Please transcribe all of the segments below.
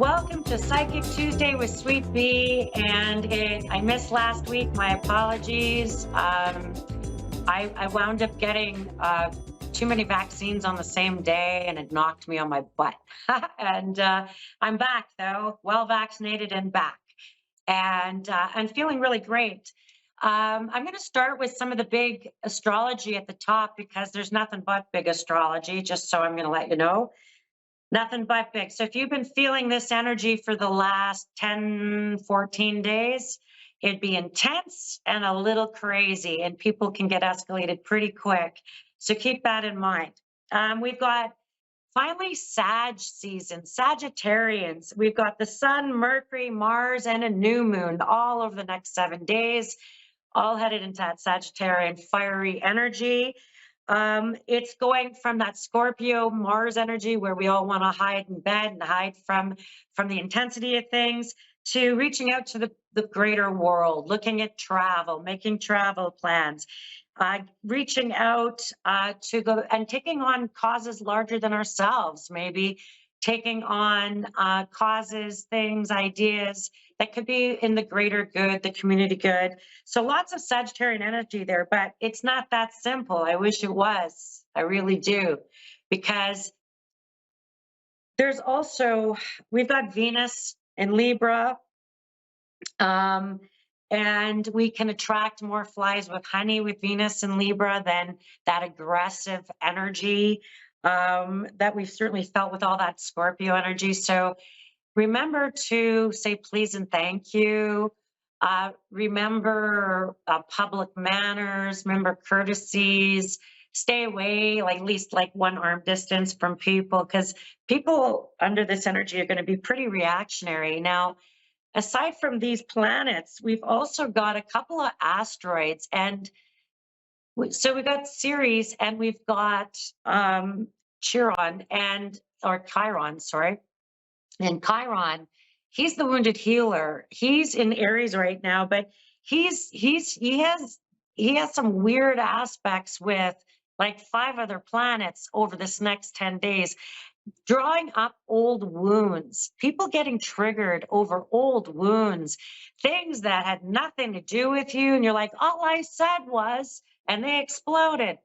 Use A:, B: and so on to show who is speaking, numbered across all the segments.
A: Welcome to Psychic Tuesday with Sweet Bee, and I missed last week. My apologies. I wound up getting too many vaccines on the same day, and it knocked me on my butt. And I'm back, though, well vaccinated and back, and feeling really great. I'm going to start with some of the big astrology at the top because there's nothing but big astrology, just so I'm going to let you know. Nothing but big. So if you've been feeling this energy for the last 10, 14 days, it'd be intense and a little crazy, and people can get escalated pretty quick. So keep that in mind. We've got finally Sag season, Sagittarians. We've got the Sun, Mercury, Mars, and a new moon all over the next 7 days, all headed into that Sagittarian fiery energy. It's going from that Scorpio Mars energy where we all want to hide in bed and hide from the intensity of things, to reaching out to the greater world, looking at travel, making travel plans, reaching out to go and taking on causes larger than ourselves, maybe taking on causes, things, ideas that could be in the greater good, the community good. So lots of Sagittarian energy there, but it's not that simple. I wish it was. I really do. Because there's also, we've got Venus in Libra, and we can attract more flies with honey with Venus in Libra than that aggressive energy that we've certainly felt with all that Scorpio energy. So remember to say please and thank you. Remember public manners, remember courtesies, stay away, like at least like 1 arm distance from people, because people under this energy are going to be pretty reactionary. Now, aside from these planets, we've also got a couple of asteroids. And so we've got Ceres and we've got Chiron or Chiron, sorry. And Chiron, he's the wounded healer. He's in Aries right now, but he has some weird aspects with like 5 other planets over this next 10 days, drawing up old wounds, people getting triggered over old wounds, things that had nothing to do with you. And you're like, all I said was, and they exploded.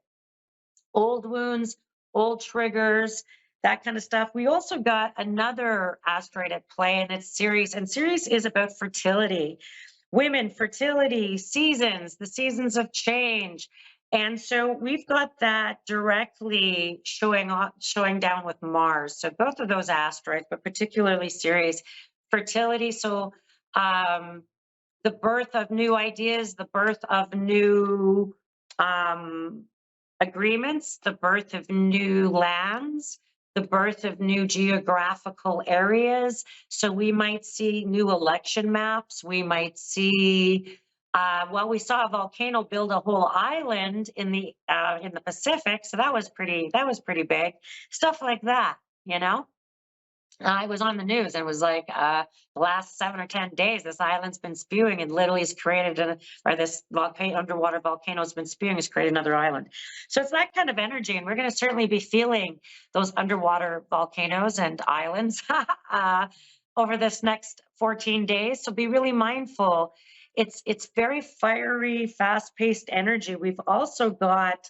A: Old wounds, old triggers, that kind of stuff. We also got another asteroid at play, and it's Ceres. And Ceres is about fertility, women, fertility, seasons, the seasons of change. And so we've got that directly showing down with Mars. So both of those asteroids, but particularly Ceres, fertility. So the birth of new ideas, the birth of new agreements, the birth of new lands, the birth of new geographical areas. So we might see new election maps. We might see, we saw a volcano build a whole island in the Pacific. So that was pretty big. Stuff like that, you know. I was on the news and it was like the last 7 or 10 days, this island's been spewing and literally has created, this underwater volcano has been spewing, has created another island. So it's that kind of energy, and we're going to certainly be feeling those underwater volcanoes and islands over this next 14 days. So be really mindful. It's very fiery, fast-paced energy. We've also got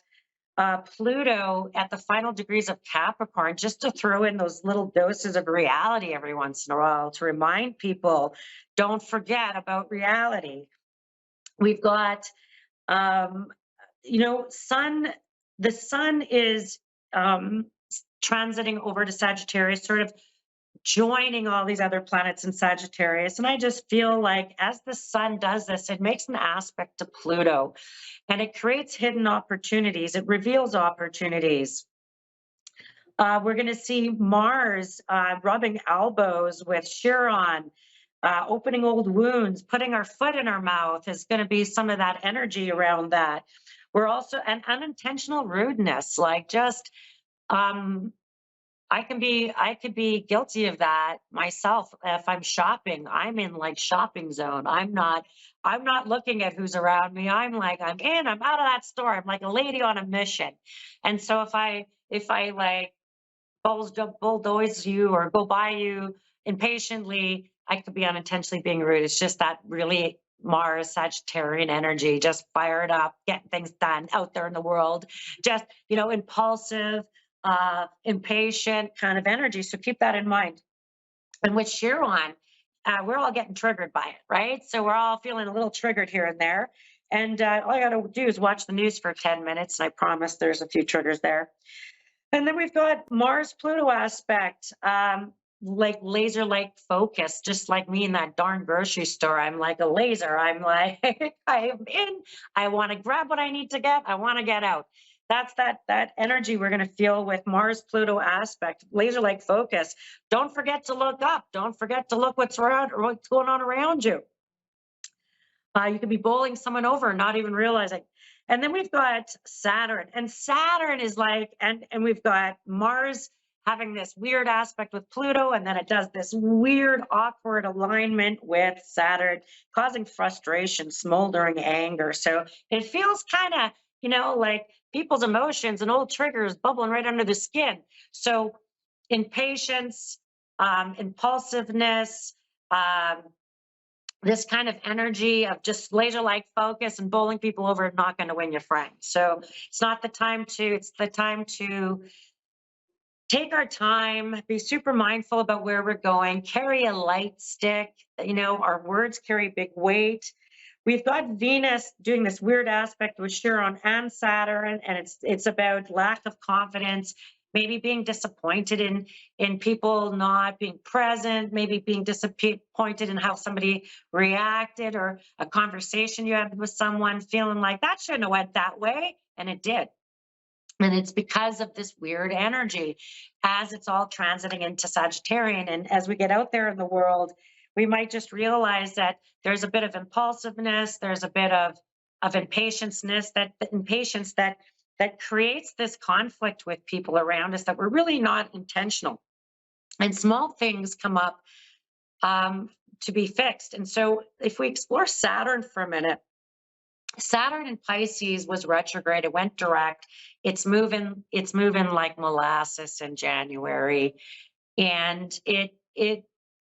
A: Pluto at the final degrees of Capricorn, just to throw in those little doses of reality every once in a while to remind people, don't forget about reality. We've got, the sun is transiting over to Sagittarius, sort of joining all these other planets in Sagittarius. And I just feel like as the sun does this, it makes an aspect to Pluto and it creates hidden opportunities. It reveals opportunities. We're going to see Mars rubbing elbows with Chiron, opening old wounds, putting our foot in our mouth is going to be some of that energy around that. We're also an unintentional rudeness, like just, I could be guilty of that myself. If I'm shopping, I'm in like shopping zone. I'm not looking at who's around me. I'm out of that store. I'm like a lady on a mission. And so if I like bulldoze you or go by you, impatiently, I could be unintentionally being rude. It's just that really Mars Sagittarian energy, just fired up, getting things done out there in the world, just, impulsive, impatient kind of energy. So keep that in mind. And with Chiron, we're all getting triggered by it, right? So we're all feeling a little triggered here and there. And all I got to do is watch the news for 10 minutes. And I promise there's a few triggers there. And then we've got Mars Pluto aspect, like laser like focus, just like me in that darn grocery store. I'm like a laser. I'm like, I am in. I want to grab what I need to get. I want to get out. That's that energy we're going to feel with Mars Pluto aspect, laser like focus. Don't forget to look up. Don't forget to look what's around or what's going on around you. You could be bowling someone over and not even realizing. And then we've got Saturn, and Saturn is like, and we've got Mars having this weird aspect with Pluto, and then it does this weird, awkward alignment with Saturn, causing frustration, smoldering anger. So it feels kind of, like people's emotions and old triggers bubbling right under the skin. So impatience, impulsiveness, this kind of energy of just laser like focus and bowling people over and not going to win your friends. So it's not the time to, it's the time to take our time, be super mindful about where we're going, carry a light stick. Our words carry big weight. We've got Venus doing this weird aspect with Chiron and Saturn, and it's about lack of confidence, maybe being disappointed in people not being present, maybe being disappointed in how somebody reacted, or a conversation you had with someone feeling like that shouldn't have went that way, and it did. And it's because of this weird energy as it's all transiting into Sagittarian. And as we get out there in the world, we might just realize that there's a bit of impulsiveness, there's a bit of impatience that creates this conflict with people around us that we're really not intentional. And small things come up to be fixed. And so if we explore Saturn for a minute, Saturn in Pisces was retrograde. It went direct. It's moving like molasses in January. And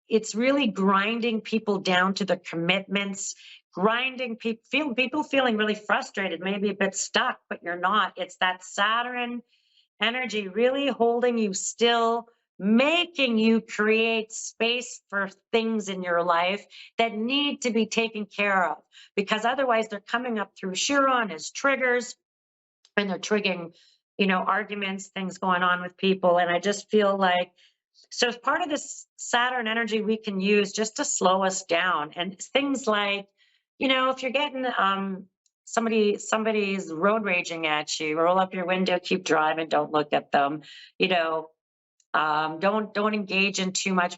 A: it's really grinding people down to the commitments, grinding people feeling really frustrated, maybe a bit stuck, but you're not. It's that Saturn energy really holding you still, making you create space for things in your life that need to be taken care of, because otherwise they're coming up through Chiron as triggers, and they're triggering, arguments, things going on with people. And I just feel like, so as part of this Saturn energy we can use just to slow us down, and things like, if you're getting somebody's road raging at you, roll up your window, keep driving, don't look at them. Don't engage in too much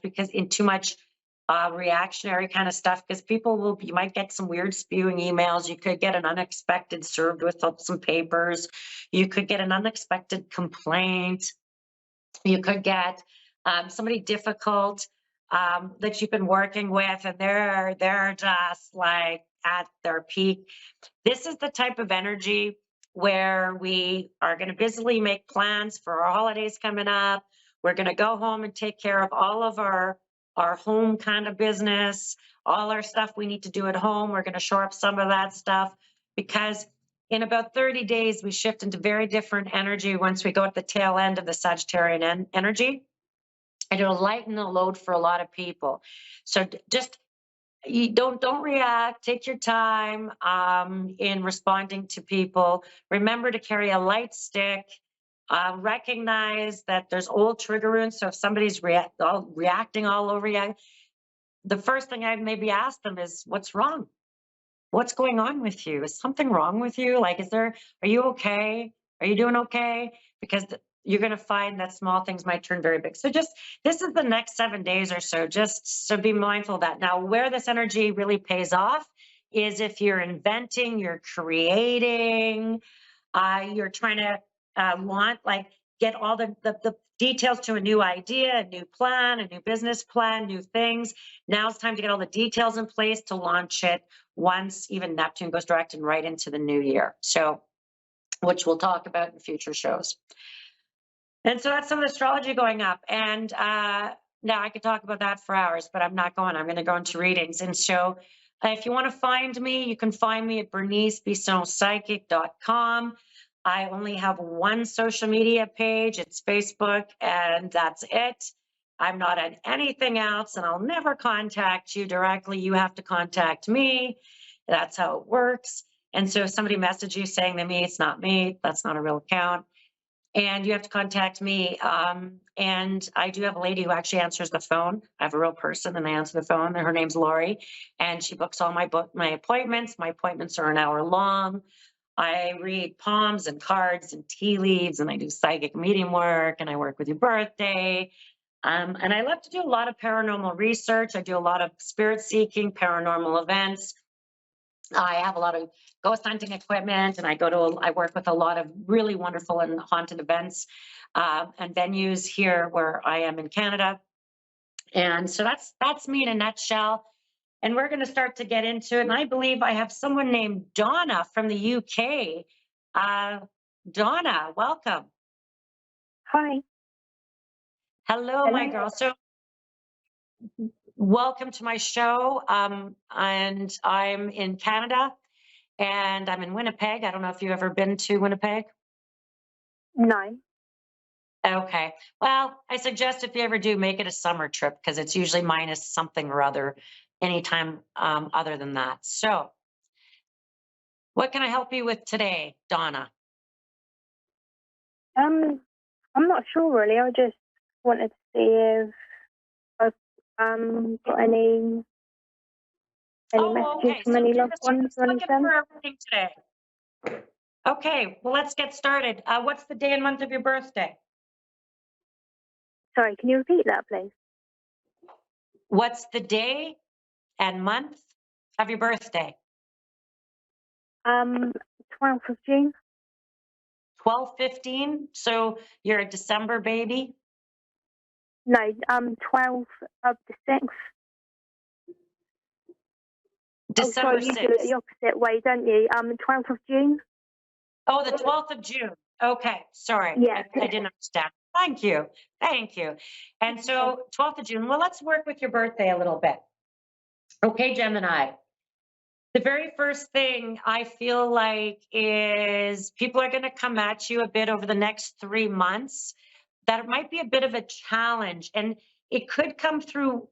A: reactionary kind of stuff, because you might get some weird spewing emails. You could get an unexpected served with some papers. You could get an unexpected complaint. You could get somebody difficult that you've been working with, and they're just like at their peak. This is the type of energy where we are going to busily make plans for our holidays coming up. We're going to go home and take care of all of our home kind of business, all our stuff we need to do at home. We're going to shore up some of that stuff, because in about 30 days, we shift into very different energy once we go at the tail end of the Sagittarian energy. And it'll lighten the load for a lot of people. So just you don't react. Take your time in responding to people. Remember to carry a light stick. Recognize that there's old trigger wounds. So if somebody's reacting all over you, the first thing I'd maybe ask them is, what's wrong? What's going on with you? Is something wrong with you? Like, are you okay? Are you doing okay? Because you're going to find that small things might turn very big. So this is the next 7 days or so, just so be mindful of that. Now, where this energy really pays off is if you're inventing, you're creating, you're trying to get all the details to a new idea, a new plan, a new business plan, new things. Now it's time to get all the details in place to launch it once even Neptune goes direct and right into the new year. So, which we'll talk about in future shows. And so that's some of the astrology going up. And Now I could talk about that for hours, but I'm not going. I'm going to go into readings. And so if you want to find me, you can find me at bernicebissonpsychic.com. I only have one social media page. It's Facebook, and that's it. I'm not on anything else, and I'll never contact you directly. You have to contact me. That's how it works. And so if somebody messages you saying to me, it's not me, that's not a real account. And you have to contact me. And I do have a lady who actually answers the phone. I have a real person and they answer the phone. Her name's Lori, and she books all my appointments. My appointments are an hour long. I read palms and cards and tea leaves, and I do psychic medium work, and I work with your birthday. And I love to do a lot of paranormal research. I do a lot of spirit seeking, paranormal events. I have a lot of ghost hunting equipment, and I work with a lot of really wonderful and haunted events and venues here where I am in Canada. And so that's me in a nutshell. And we're going to start to get into it. And I believe I have someone named Donna from the UK. Donna, welcome.
B: Hi.
A: Hello, my
B: Hello.
A: girl. So welcome to my show. And I'm in Canada. And I'm in Winnipeg. I don't know if you've ever been to Winnipeg.
B: No.
A: Okay. Well, I suggest if you ever do, make it a summer trip because it's usually minus something or other anytime other than that. So, what can I help you with today, Donna?
B: I'm not sure really. I just wanted to see if I've got any
A: Oh,
B: messages
A: okay.
B: from
A: So
B: any
A: you're
B: loved ones
A: just
B: or
A: looking
B: anything.
A: for a reading today. Okay. Well, let's get started. What's the day and month of your birthday?
B: Sorry, can you repeat that, please?
A: What's the day and month of your birthday?
B: 12th of June.
A: 12/15. So you're a December baby.
B: No, 12th of the 6th.
A: December
B: Oh, sorry, you do it
A: 6th.
B: the opposite way, don't you? 12th of June.
A: Oh, the 12th of June. Okay, sorry.
B: Yeah.
A: I didn't understand. Thank you. Thank you. And so 12th of June, well, let's work with your birthday a little bit. Okay, Gemini. The very first thing I feel like is people are going to come at you a bit over the next 3 months. That it might be a bit of a challenge. And it could come through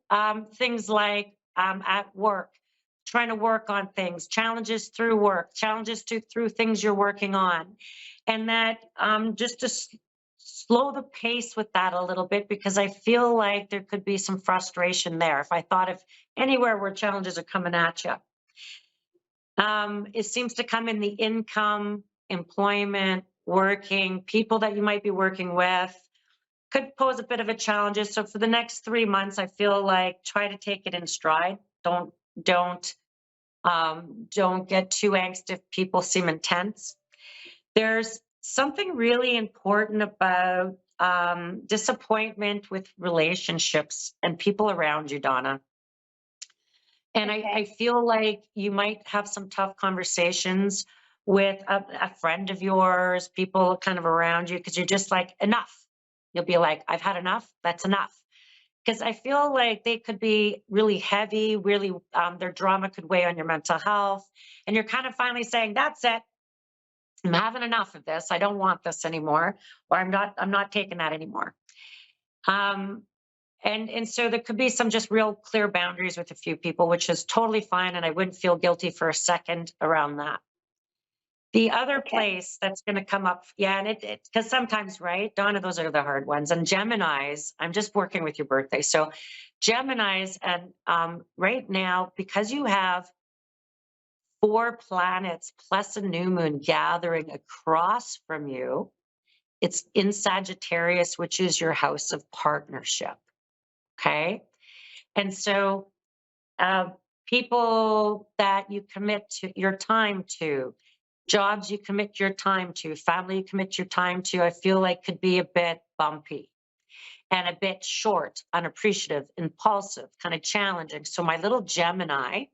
A: things like at work, trying to work on things, challenges through work, through things you're working on. And that just to slow the pace with that a little bit, because I feel like there could be some frustration there. If I thought if anywhere where challenges are coming at you, it seems to come in the income, employment, working, people that you might be working with could pose a bit of a challenge. So for the next 3 months, I feel like try to take it in stride. Don't get too angsty if people seem intense. There's something really important about disappointment with relationships and people around you, Donna. And
B: Okay.
A: I feel like you might have some tough conversations with a friend of yours, people kind of around you, because you're just like, enough. You'll be like, I've had enough. That's enough. Because I feel like they could be really heavy, really, their drama could weigh on your mental health. And you're kind of finally saying, that's it. I'm having enough of this. I don't want this anymore, or I'm not taking that anymore. Um, and so there could be some just real clear boundaries with a few people, which is totally fine. And I wouldn't feel guilty for a second around that. The other
B: Okay.
A: place that's going to come up, yeah, and it because sometimes, right, Donna, those are the hard ones. And Geminis, I'm just working with your birthday. So Geminis, and right now, because you have 4 planets plus a new moon gathering across from you, it's in Sagittarius, which is your house of partnership. Okay. And so people that you commit to your time to, jobs you commit your time to, family you commit your time to, I feel like could be a bit bumpy and a bit short, unappreciative, impulsive, kind of challenging. So my little Gemini,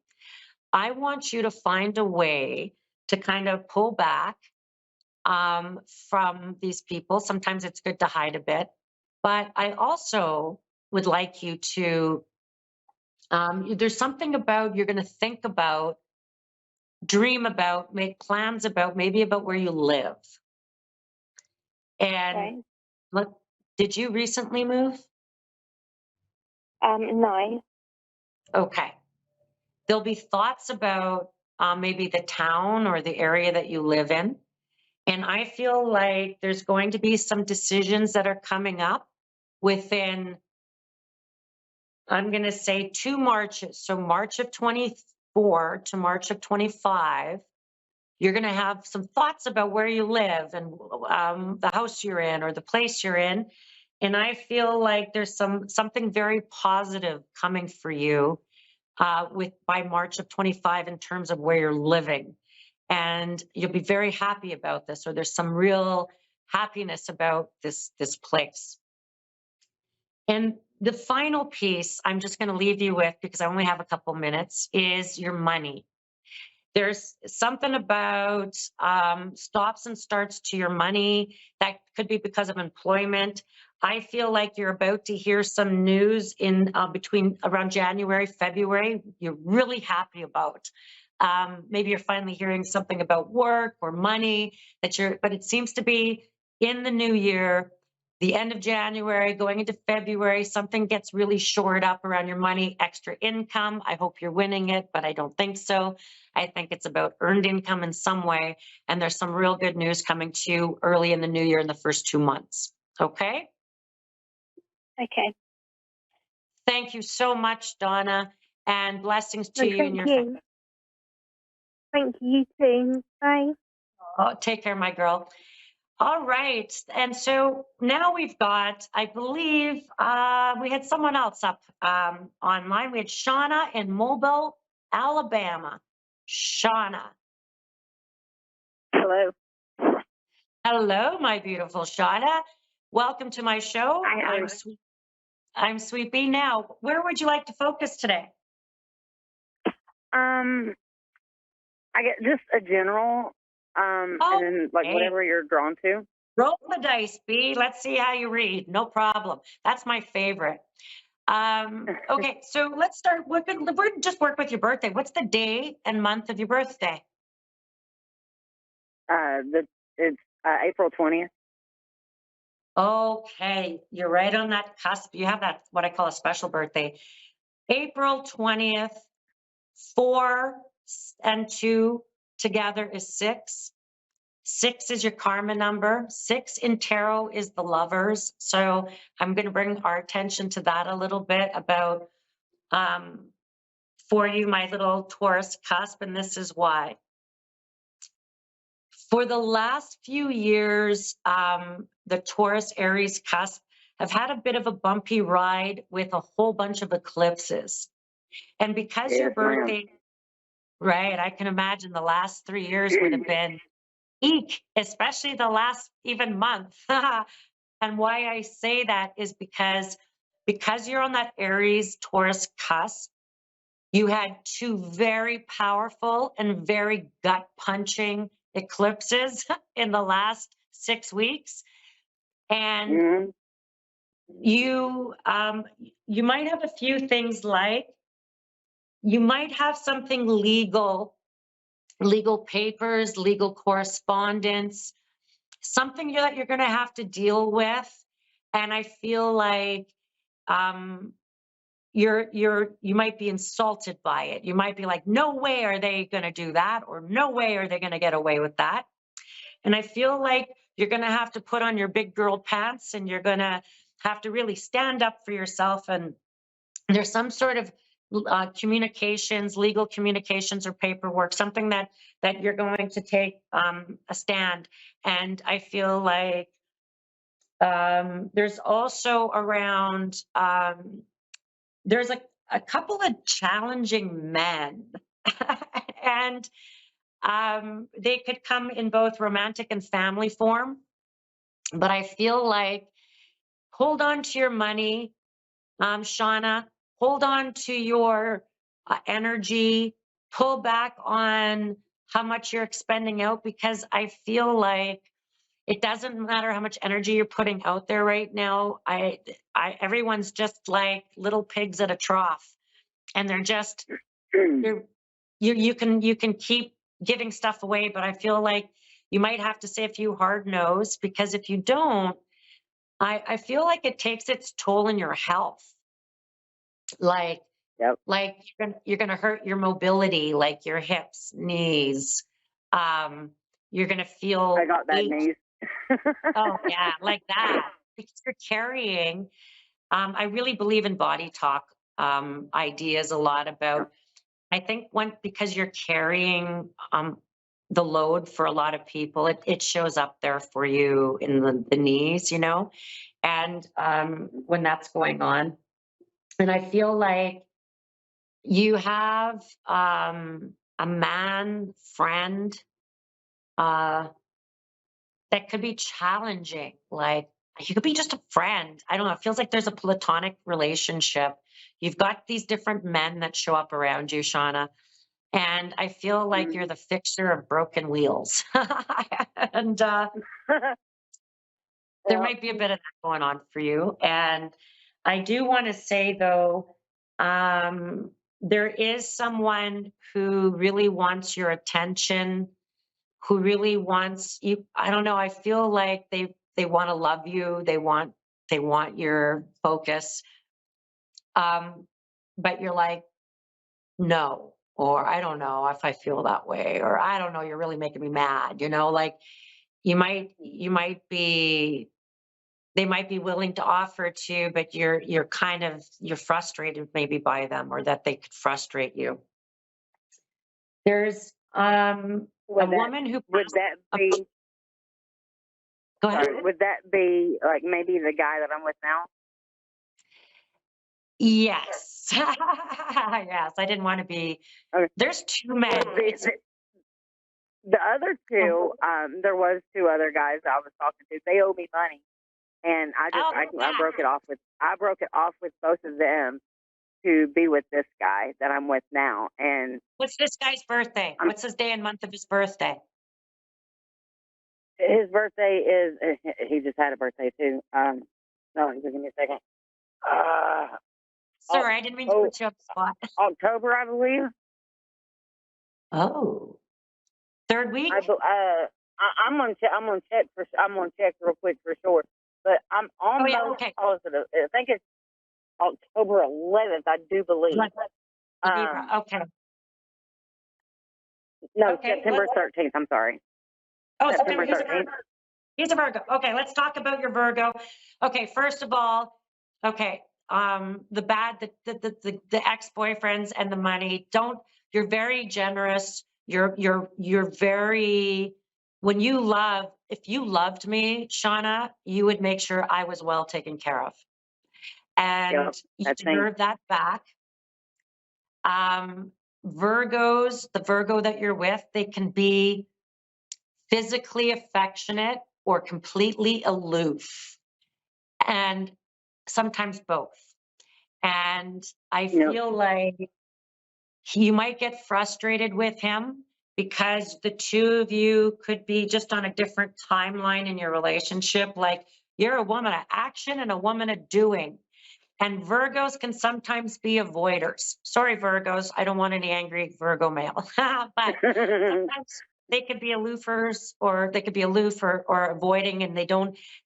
A: I want you to find a way to kind of pull back from these people. Sometimes it's good to hide a bit, but I also would like you to, there's something about you're going to think about, dream about, make plans about, maybe about where you live. And
B: Okay.
A: look, did you recently move?
B: No.
A: Okay. There'll be thoughts about maybe the town or the area that you live in. And I feel like there's going to be some decisions that are coming up within, I'm going to say 2 Marches. So March of 24 to March of 25, you're going to have some thoughts about where you live and the house you're in or the place you're in. And I feel like there's something very positive coming for you with by March of 25 in terms of where you're living. And you'll be very happy about this, or there's some real happiness about this place. And the final piece I'm just going to leave you with, because I only have a couple minutes, is your money. There's something about stops and starts to your money. That could be because of employment. I feel like you're about to hear some news in between around January, February, you're really happy about. Maybe you're finally hearing something about work or money but it seems to be in the new year, the end of January, going into February, something gets really shored up around your money, extra income. I hope you're winning it, but I don't think so. I think it's about earned income in some way. And there's some real good news coming to you early in the new year in the first 2 months. Okay?
B: Okay.
A: Thank you so much, Donna, and blessings to
B: Well,
A: you and
B: thank
A: your family.
B: you. Thank you too. Bye.
A: Oh, take care, my girl. All right. And so now we've got, I believe, we had someone else up online. We had Shauna in Mobile, Alabama. Shauna.
C: Hello.
A: Hello, my beautiful Shauna. Welcome to my show.
C: Hi.
A: I'm Sweet Bee. Now, where would you like to focus today?
C: I get just a general, and then like
A: Okay.
C: whatever you're drawn to.
A: Roll the dice, Bee. Let's see how you read. No problem. That's my favorite. Okay, so let's start. We're just work with your birthday. What's the day and month of your birthday?
C: It's April 20th.
A: Okay, you're right on that cusp. You have that, what I call a special birthday. April 20th, 4 and 2 together is 6. 6 is your karma number. 6 in tarot is the lovers. So I'm going to bring our attention to that a little bit about for you, my little Taurus cusp, and this is why. For the last few years, the Taurus Aries cusp have had a bit of a bumpy ride with a whole bunch of eclipses. And because your
C: Yes, ma'am.
A: birthday, right, I can imagine the last 3 years would have been eek, especially the last even month. And why I say that is because you're on that Aries Taurus cusp, you had 2 very powerful and very gut punching eclipses in the last 6 weeks. And
C: Mhm.
A: you might have a few things like you might have something legal papers, legal correspondence, something that you're going to have to deal with. And I feel like you might be insulted by it. You might be like, no way are they going to do that, or no way are they going to get away with that. And I feel like you're going to have to put on your big girl pants, and you're going to have to really stand up for yourself. And there's some sort of communications, legal communications or paperwork, something that you're going to take a stand. And I feel like there's also around there's a couple of challenging men and they could come in both romantic and family form, but I feel like hold on to your money, Shauna, hold on to your energy, pull back on how much you're expending out, because I feel like it doesn't matter how much energy you're putting out there right now. Everyone's just like little pigs at a trough, and they're just you're you can keep giving stuff away, but I feel like you might have to say a few hard no's, because if you don't, I feel like it takes its toll in your health. Like
C: Yep.
A: like you're gonna hurt your mobility, like your hips, knees. You're gonna
C: I
A: feel
C: got bad
A: ache.
C: knees.
A: Oh yeah, like that. Because you're carrying. I really believe in body talk ideas a lot about. I think because you're carrying the load for a lot of people, it shows up there for you in the knees, and when that's going on. And I feel like you have a man friend uh, that could be challenging. Like, you could be just a friend. I don't know. It feels like there's a platonic relationship. You've got these different men that show up around you, Shauna. And I feel like you're the fixer of broken wheels. And there
C: Yep.
A: might be a bit of that going on for you. And I do want to say, though, there is someone who really wants your attention, who really wants you. I don't know. I feel like they want to love you. They want your focus. But you're like, no, or I don't know if I feel that way, or I don't know, you're really making me mad. Like you might be they might be willing to offer it to you, but you're frustrated maybe by them, or that they could frustrate you. There's a
C: Would that
A: woman who
C: would that be
A: go ahead.
C: sorry, would that be like maybe the guy that I'm with now?
A: Yes. Yes, I didn't want to be.
C: Okay.
A: There's two men.
C: The other two, there was two other guys I was talking to. They owe me money, and I broke it off with both of them to be with this guy that I'm with now. And
A: What's this guy's birthday? What's his day and month of his birthday?
C: his birthday is he just had a birthday too. No, give me a second.
A: Sorry, I didn't mean to put you up the spot.
C: October, I believe.
A: Oh, third week?
C: I'm gonna check real quick for sure, but I'm almost
A: okay.
C: positive. I think it's October 11th. I do believe.
A: Okay.
C: No,
A: Okay,
C: September 13th. I'm sorry.
A: Oh,
C: September
A: he's a
C: 13th.
A: Virgo. He's a Virgo. Okay, let's talk about your Virgo. Okay, first of all, okay, the ex-boyfriends and the money. You're very generous. You're very, if you loved me, Shauna, you would make sure I was well taken care of. And you deserve that back. Virgos, the Virgo that you're with, they can be physically affectionate or completely aloof, and sometimes both. And I feel like you might get frustrated with him because the two of you could be just on a different timeline in your relationship. Like, you're a woman of action and a woman of doing. And Virgos can sometimes be avoiders. Sorry, Virgos. I don't want any angry Virgo male. But sometimes they could be aloofers, or they could be aloof or avoiding, and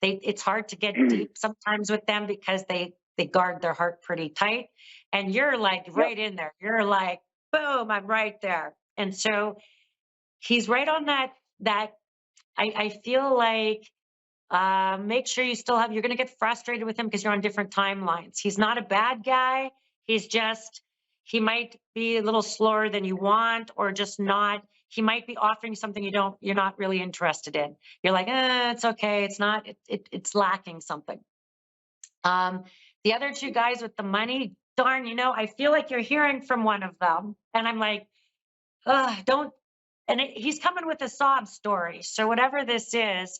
A: it's hard to get deep sometimes with them because they guard their heart pretty tight. And you're like right in there. You're like, boom, I'm right there. And so he's right on that I feel like make sure you're going to get frustrated with him because you're on different timelines. He's not a bad guy. He might be a little slower than you want, or just not. He might be offering something you're not really interested in. You're like, it's okay. It's not, it's lacking something. The other two guys with the money, darn, I feel like you're hearing from one of them. And I'm like, don't, and he's coming with a sob story. So whatever this is,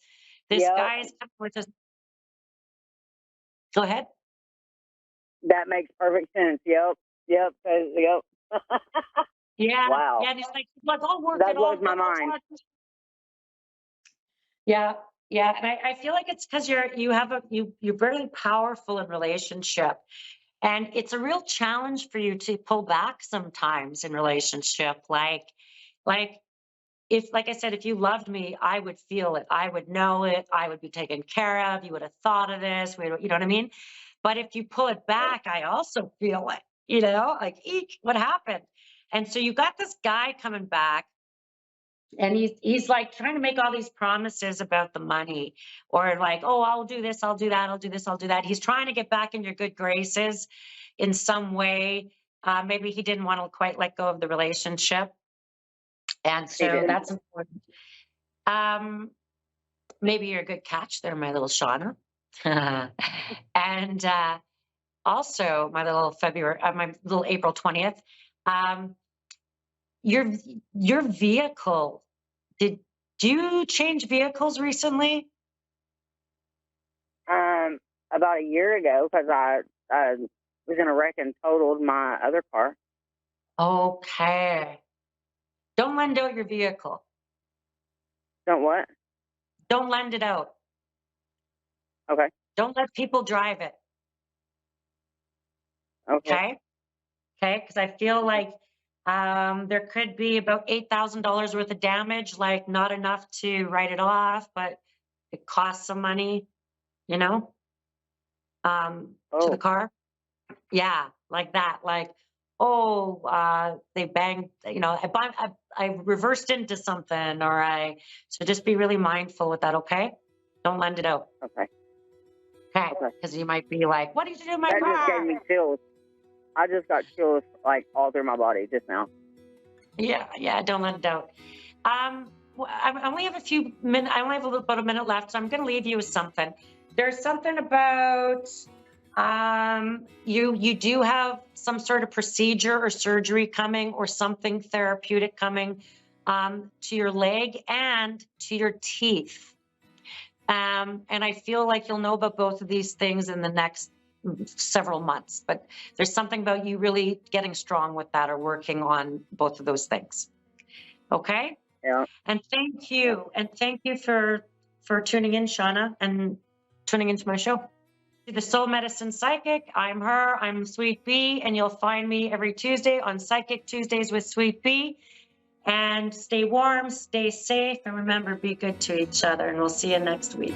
A: this guy is coming with a, go ahead.
C: That makes perfect sense. Yep.
A: Yeah.
C: Wow.
A: Yeah. And he's like, I'll work
C: That
A: it all.
C: blows my mind.
A: Yeah. Yeah, and I feel like it's because you're very powerful in relationship. And it's a real challenge for you to pull back sometimes in relationship. Like if, like I said, if you loved me, I would feel it. I would know it. I would be taken care of. You would have thought of this. You know what I mean? But if you pull it back, I also feel it, like, eek, what happened? And so you got this guy coming back, and he's like trying to make all these promises about the money, or like, oh, I'll do this, I'll do that, I'll do this, I'll do that. He's trying to get back in your good graces in some way. Maybe he didn't want to quite let go of the relationship, and so that's important. Maybe you're a good catch there, my little Shauna. And also my little my little April 20th. Um, your your vehicle, did you change vehicles recently?
C: About a year ago, because I was in a wreck and totaled my other car.
A: Okay. Don't lend out your vehicle.
C: Don't what?
A: Don't lend it out.
C: Okay.
A: Don't let people drive it.
C: Okay.
A: Okay. Okay. Because I feel like there could be about $8,000 worth of damage, like not enough to write it off, but it costs some money, you know, to the car. Yeah, like that. Like, oh, they banged, I reversed into something, so just be really mindful with that, okay? Don't lend it out.
C: Okay.
A: Okay. Because you might be like, what did you do to my
C: That
A: car?
C: just gave me chills. I just got chills like all through my body just now.
A: Yeah, don't let it out. I only have a few minutes. I only have about a minute left, so I'm going to leave you with something. There's something about you do have some sort of procedure or surgery coming, or something therapeutic coming to your leg and to your teeth. And I feel like you'll know about both of these things in the next several months, but there's something about you really getting strong with that, or working on both of those things. Okay?
C: Yeah.
A: And thank you. And thank you for tuning in, Shauna, and tuning into my show. The Soul Medicine Psychic. I'm her. I'm Sweet Bee, and you'll find me every Tuesday on Psychic Tuesdays with Sweet Bee. And stay warm, stay safe, and remember, be good to each other. And we'll see you next week.